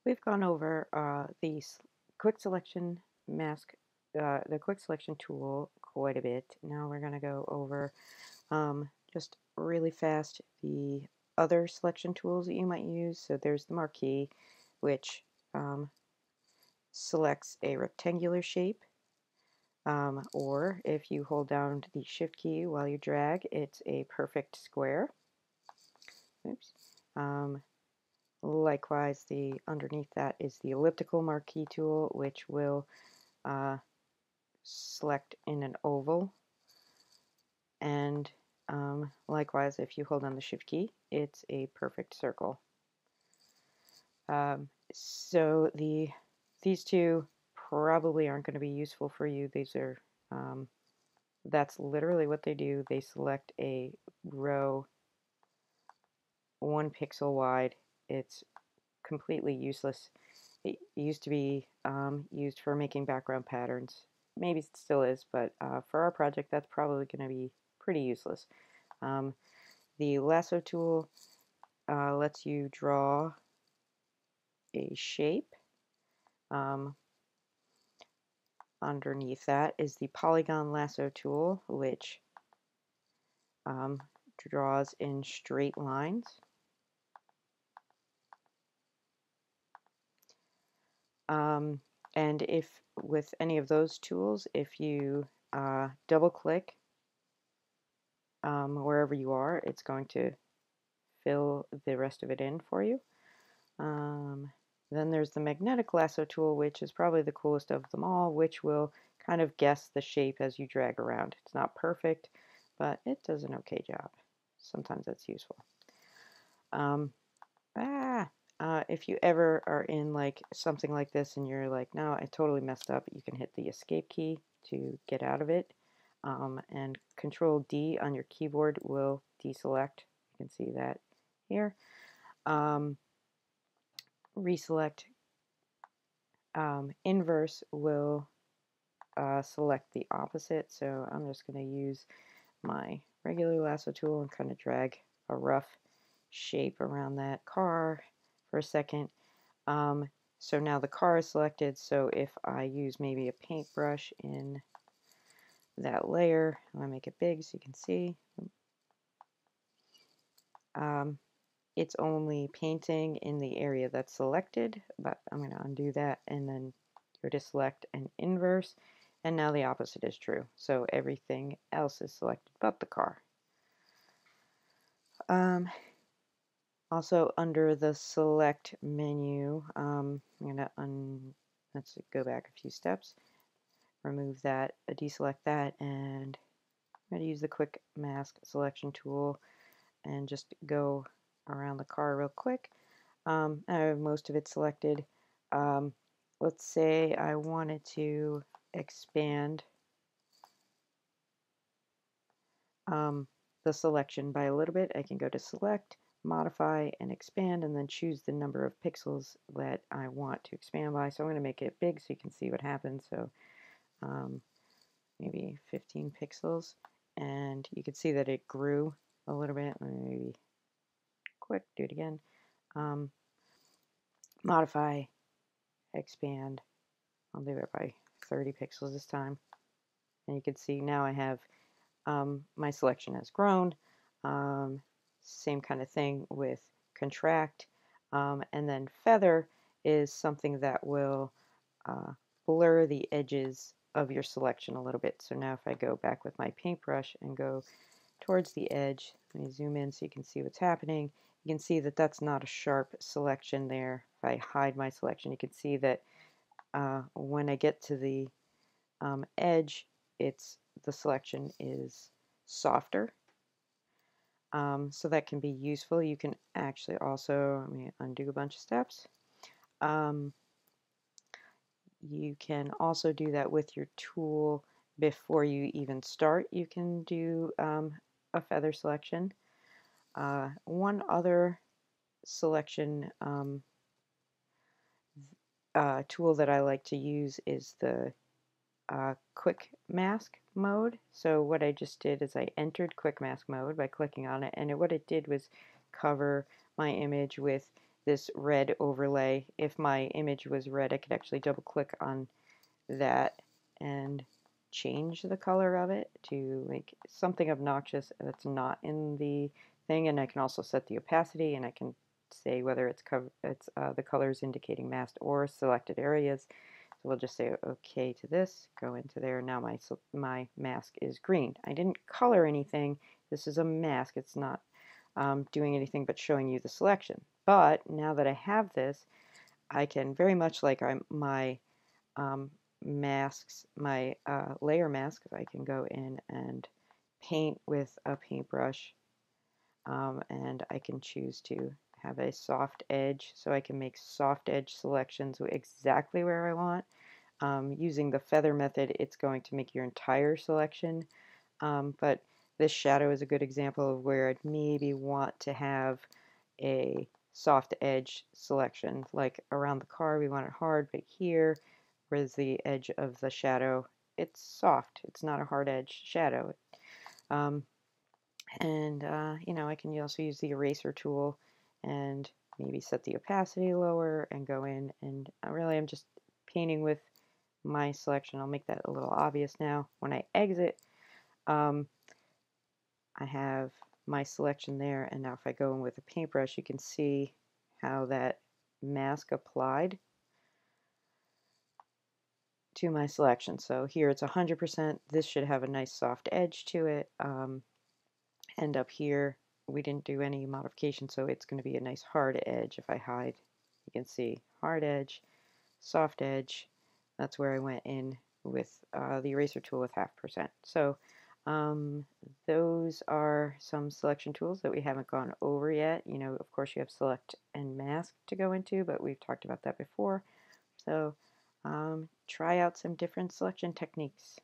We've gone over the quick selection mask, the quick selection tool quite a bit. Now we're going to go over just really fast the other selection tools that you might use. So there's the marquee, which selects a rectangular shape. Or if you hold down the shift key while you drag, it's a perfect square. Oops. Likewise, the underneath that is the elliptical marquee tool, which will select in an oval. And likewise, if you hold on the shift key, it's a perfect circle. So these two probably aren't going to be useful for you. These are that's literally what they do. They select a row 1 pixel wide. It's completely useless. It used to be used for making background patterns. Maybe it still is, but for our project, that's probably going to be pretty useless. The lasso tool lets you draw a shape. Underneath that is the polygon lasso tool, which draws in straight lines. And if with any of those tools, if you double click wherever you are, it's going to fill the rest of it in for you. Then there's the magnetic lasso tool, which is probably the coolest of them all, which will kind of guess the shape as you drag around. It's not perfect, but it does an okay job. Sometimes that's useful. If you ever are in like something like this and you're like, no, I totally messed up, you can hit the escape key to get out of it. And Control D on your keyboard will deselect. You can see that here. Reselect inverse will select the opposite. So I'm just going to use my regular lasso tool and kind of drag a rough shape around that car for a second. So now the car is selected, so if I use maybe a paintbrush in that layer, I'm going to make it big so you can see. It's only painting in the area that's selected, but I'm going to undo that and then go to select an inverse, and now the opposite is true. So everything else is selected but the car. Also under the select menu, I'm going to let's go back a few steps, remove that, deselect that, and I'm going to use the quick mask selection tool and just go around the car real quick. I have most of it selected. Let's say I wanted to expand the selection by a little bit. I can go to select, modify, and expand, and then choose the number of pixels that I want to expand by. So I'm going to make it big so you can see what happens. So maybe 15 pixels, and you can see that it grew a little bit. Maybe quick, do it again. Modify, expand. I'll do it by 30 pixels this time. And you can see now I have my selection has grown. Same kind of thing with contract. And then feather is something that will blur the edges of your selection a little bit. So now if I go back with my paintbrush and go towards the edge, let me zoom in so you can see what's happening. You can see that that's not a sharp selection there. If I hide my selection, you can see that when I get to the edge, the selection is softer. So that can be useful. You can actually also, let me undo a bunch of steps. You can also do that with your tool before you even start. You can do a feather selection. One other selection tool that I like to use is the quick mask mode. So what I just did is I entered quick mask mode by clicking on it, and what it did was cover my image with this red overlay. If my image was red, I could actually double click on that and change the color of it to make something obnoxious that's not in the thing. And I can also set the opacity, and I can say whether it's the colors indicating masked or selected areas. So we'll just say OK to this, go into there. Now my mask is green. I didn't color anything. This is a mask. It's not doing anything but showing you the selection. But now that I have this, I can, very much like my masks, my layer mask, I can go in and paint with a paintbrush, and I can choose to have a soft edge, so I can make soft edge selections exactly where I want. Using the feather method, it's going to make your entire selection, but this shadow is a good example of where I'd maybe want to have a soft edge selection. Like around the car, we want it hard, but here, where's the edge of the shadow, it's soft. It's not a hard edge shadow. Um, you know, I can also use the eraser tool and maybe set the opacity lower and go in, and really I'm just painting with my selection. I'll make that a little obvious now. When I exit, I have my selection there, and now if I go in with a paintbrush, you can see how that mask applied to my selection. So here it's 100%. This should have a nice soft edge to it. And up here, we didn't do any modification, so it's going to be a nice hard edge. If I hide, you can see hard edge, soft edge. That's where I went in with the eraser tool with 0.5%. So those are some selection tools that we haven't gone over yet. You know, of course, you have select and mask to go into, but we've talked about that before. So try out some different selection techniques.